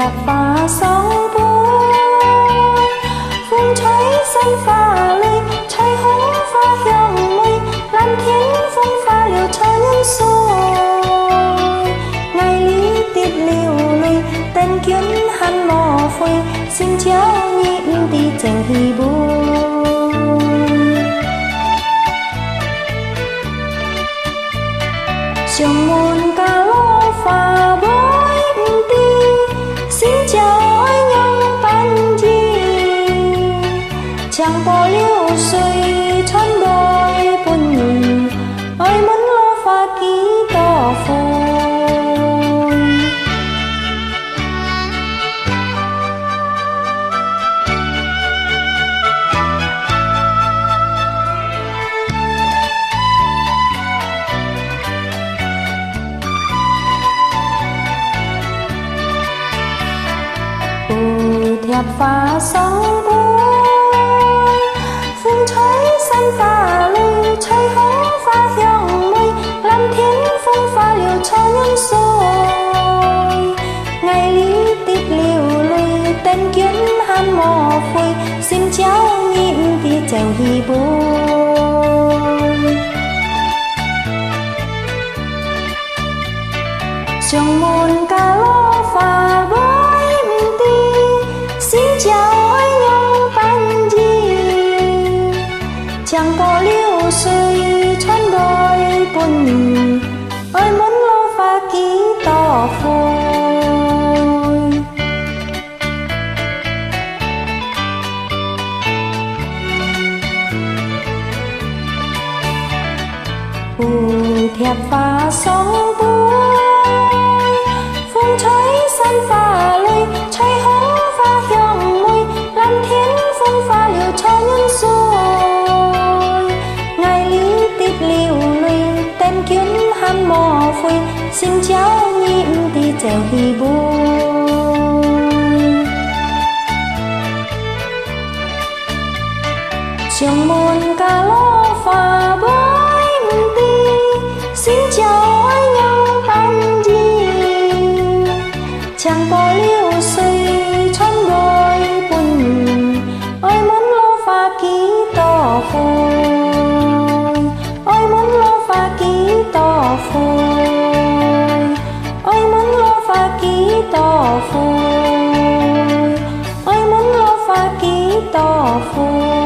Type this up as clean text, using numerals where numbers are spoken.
thiệp và sóng vui phương cháy xanh pha lê cháy hóng pha hiong mây lan thiên phong pha liều cho nhân sôi ngày lý tiết liều lùi tên kiếm hắn mò phôi xin cháu nhịn đi chẳng hi bùi trong muôn ca lô pha bối đi xin chào anh nhung pan chi chẳng bỏ liêu suy chọn đôi buồn nhìn ơi muốn lô pha ký tỏ phôi thiệp và sóng vui phương cháy xanh pha lê cháy hóng pha hiong mây lan thiên phong pha liều cho nhân sôi ngày lý tiết liều lùi tên kiến han mò phôi xin cháu nhịn thì chèo hi bôi trong muôn ca lô pha bối đi xin chào anh nhung pan chi chẳng có liêu suy chọn đôi buồn nhìn ơi muốn lô pha ký tỏ phôi thiệp và sóng vui phương cháy xanh pha lê cháy hóng pha hiong mây lan thiên phong pha liều cho nhân sôi ngày lý tiết liều lùi tên kiếm hắn mò phôi xin cháu nhịn thì chèo hi bùi trong muôn ca lô pha bối đi xin chào anh nhung pan chi chẳng bỏ liêu suy chọn đôi buồn nhìn ơi muốn lô pha ký tỏ phôi ơi muốn lô pha ký tỏ phôi ơi muốn lô pha ký tỏ phôi ơi muốn lô pha ký tỏ phôi